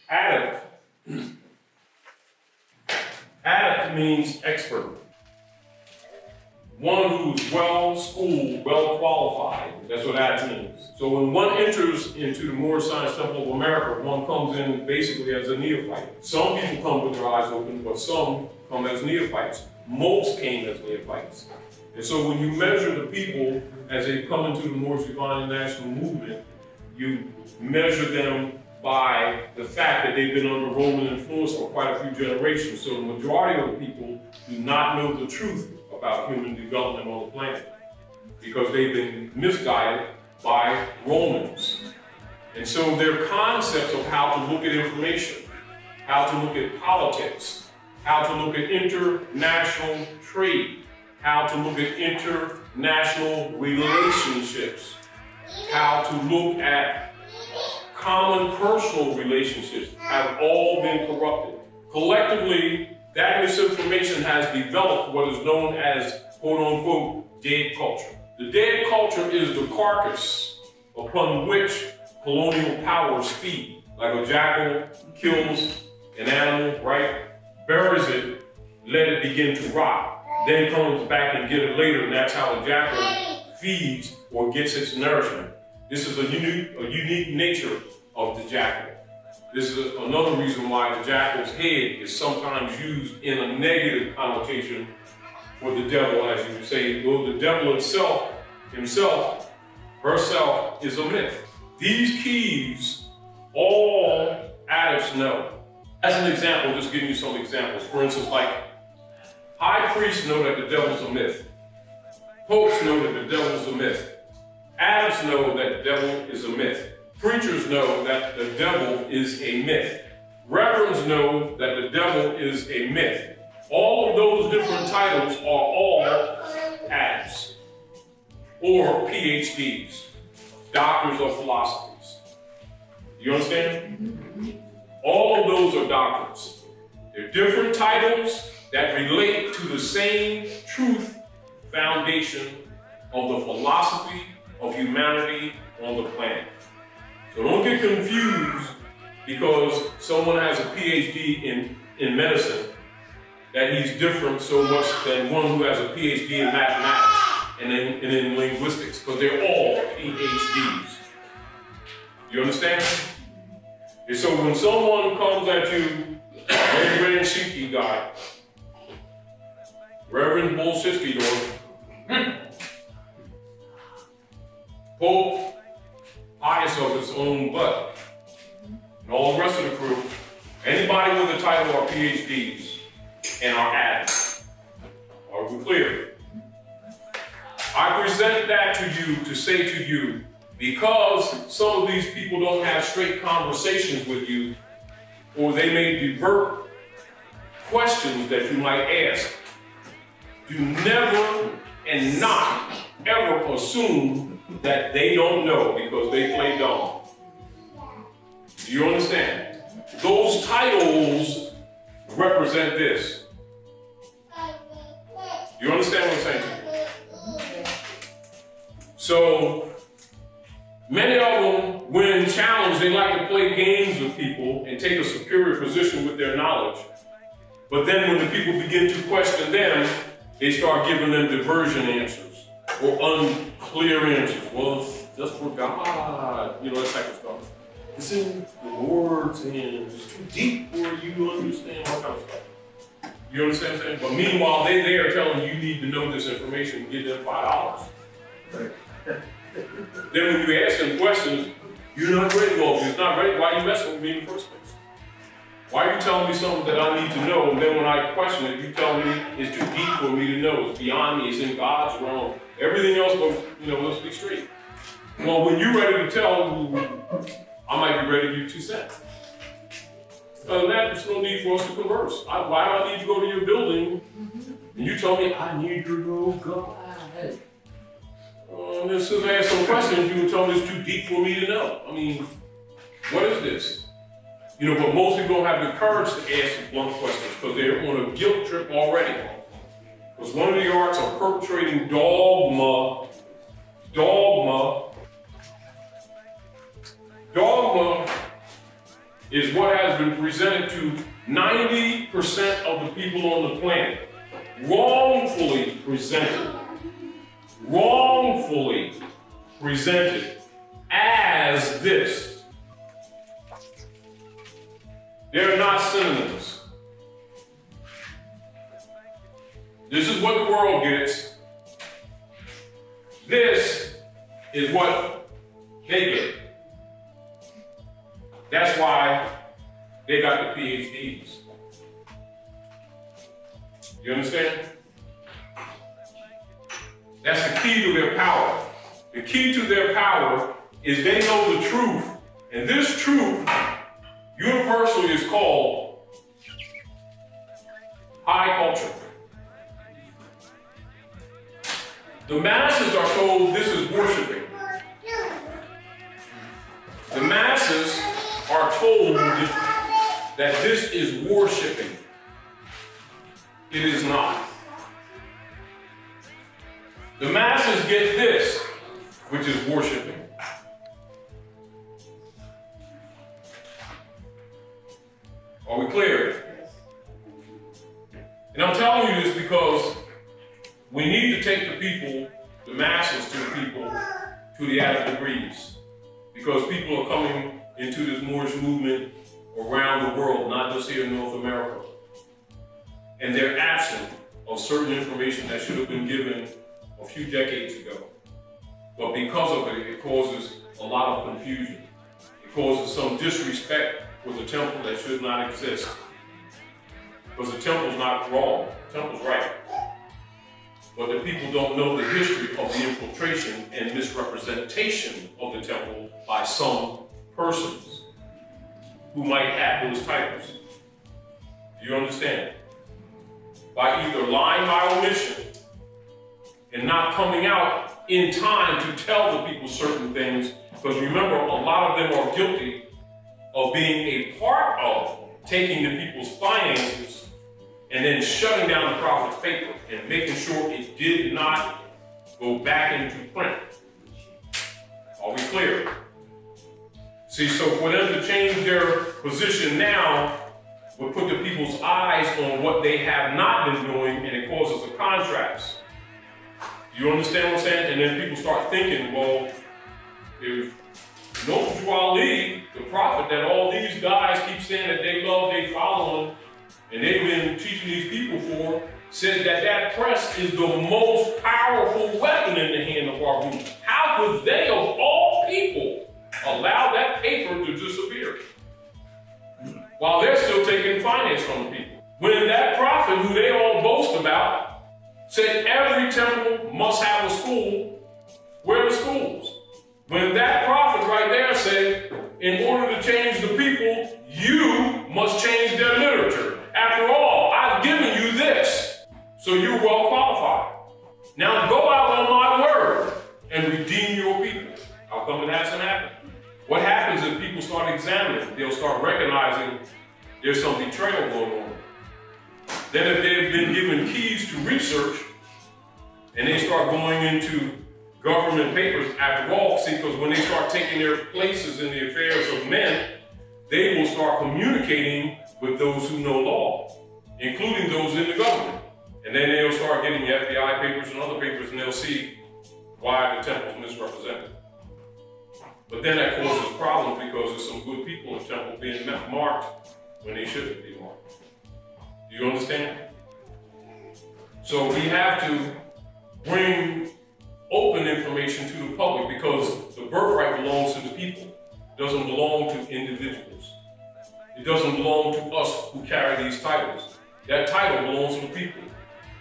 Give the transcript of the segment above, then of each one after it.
Adept. Adept means expert. One who's well-schooled, well-qualified. That's what adept means. So when one enters into the Moorish Science Temple of America, one comes in basically as a neophyte. Some people come with their eyes open, but some come as neophytes. Most came as neophytes. And so when you measure the people as they come into the Moorish Divine National Movement, you measure them by the fact that they've been under Roman influence for quite a few generations. So the majority of the people do not know the truth about human development on the planet because they've been misguided by Romans. And so their concepts of how to look at information, how to look at politics, how to look at international trade, how to look at international relationships, how to look at common personal relationships have all been corrupted. Collectively, that misinformation has developed what is known as, quote unquote, dead culture. The dead culture is the carcass upon which colonial powers feed. Like a jackal kills an animal, right? Buries it, let it begin to rot, then comes back and get it later, and that's how a jackal feeds or gets its nourishment. This is a unique nature of the jackal. This is another reason why the jackal's head is sometimes used in a negative connotation for the devil, as you would say, though the devil himself, herself, is a myth. These keys, all adepts know. As an example, just giving you some examples. For instance, like, high priests know that the devil's a myth. Popes know that the devil's a myth. Adepts know that the devil is a myth. Preachers know that the devil is a myth. Reverends know that the devil is a myth. All of those different titles are all adepts, or PhDs, doctors of philosophies. You understand? All of those are doctors. They're different titles that relate to the same truth foundation of the philosophy of humanity on the planet. So don't get confused because someone has a PhD in medicine that he's different so much than one who has a PhD in mathematics and in linguistics, because they're all PhDs. You understand? And so when someone comes at you, Reverend Shiki guy, Reverend Bullshitsky door, Pope, pious of his own butt, and all the rest of the crew, anybody with a title are PhDs and are adepts. Are we clear? I present that to you to say to you, because some of these people don't have straight conversations with you, or they may divert questions that you might ask, do never and not ever assume that they don't know because they play dumb. Do you understand? Those titles represent this. Do you understand what I'm saying to you? So, many of them, when challenged, they like to play games with people and take a superior position with their knowledge. But then when the people begin to question them, they start giving them diversion answers or unclear answers. Well, it's just for God, you know, that type of stuff. It's in the Lord's hands. It's too deep for you to understand all kind of stuff. You understand what I'm saying? But meanwhile, they're telling you need to know this information and give them $5. Right. Then when you ask them questions, you're not ready. Well, if you're not ready, why are you messing with me in the first place? Why are you telling me something that I need to know, and then when I question it, you tell me it's too deep for me to know, it's beyond me, it's in God's realm. Everything else, let's be straight. Well, when you're ready to tell, I might be ready to give you 2 cents. There's no need for us to converse. Why do I need to go to your building, and you tell me, I need to know God? And as soon as I ask some questions, you would tell me it's too deep for me to know. I mean, what is this? You know, but most people don't have the courage to ask blunt questions because they're on a guilt trip already. Because one of the arts of perpetrating dogma is what has been presented to 90% of the people on the planet. Wrongfully presented. Wrongfully presented as this. They're not synonyms. This is what the world gets. This is what they get. That's why they got the PhDs. You understand? That's the key to their power. The key to their power is they know the truth. And this truth, universally, is called high culture. The masses are told this is worshiping. The masses are told that this is worshiping. It is not. The masses get this, which is worshiping. Are we clear? And I'm telling you this because we need to take the people, the masses, to the people, to the nth degrees. Because people are coming into this Moorish movement around the world, not just here in North America. And they're absent of certain information that should have been given a few decades ago. But because of it, it causes a lot of confusion. It causes some disrespect for the temple that should not exist. Because the temple's not wrong, the temple's right. But the people don't know the history of the infiltration and misrepresentation of the temple by some persons who might have those titles. Do you understand? By either lying by omission and not coming out in time to tell the people certain things, because remember, a lot of them are guilty of being a part of taking the people's finances and then shutting down the prophet's paper and making sure it did not go back into print. Are we clear? See, so for them to change their position now would put the people's eyes on what they have not been doing, and it causes a contrast. Do you understand what I'm saying? And then people start thinking, well, if I.S.L.A.M, the prophet that all these guys keep saying that they love, they follow him, and they've been teaching these people for, said that that press is the most powerful weapon in the hand of our group. How could they, of all people, allow that paper to disappear while they're still taking finance from the people? When that prophet, who they all boast about, said every temple must have a school, where are the schools? When that prophet right there said, in order to change the people, you must change their literature. After all, I've given you this, so you're well qualified. Now go out on my word and redeem your people. How come it hasn't happened? What happens if people start examining? They'll start recognizing there's some betrayal going on. Then if they've been given keys to research and they start going into government papers, after all, see, because when they start taking their places in the affairs of men, they will start communicating with those who know law, including those in the government. And then they'll start getting the FBI papers and other papers, and they'll see why the temple's misrepresented. But then that causes problems because there's some good people in the temple being marked when they shouldn't be marked. Do you understand? So we have to bring open information to the public because the birthright belongs to the people. It doesn't belong to individuals. It doesn't belong to us who carry these titles. That title belongs to the people.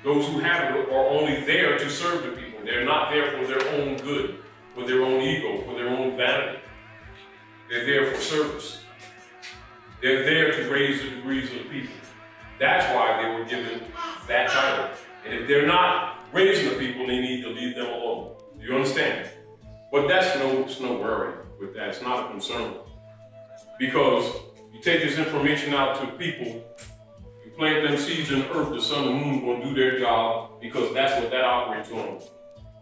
Those who have it are only there to serve the people. They're not there for their own good, for their own ego, for their own vanity. They're there for service. They're there to raise the degrees of the people. That's why they were given that title. And if they're not raising the people, they need to leave them alone. Do you understand? But that's no worry with that. It's not a concern. Because you take this information out to people, you plant them seeds in the earth, the sun and moon will do their job because that's what that operates on.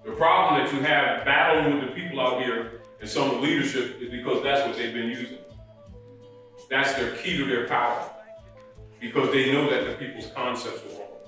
The problem that you have battling with the people out here and some of the leadership is because that's what they've been using. That's their key to their power, because they know that the people's concepts are wrong.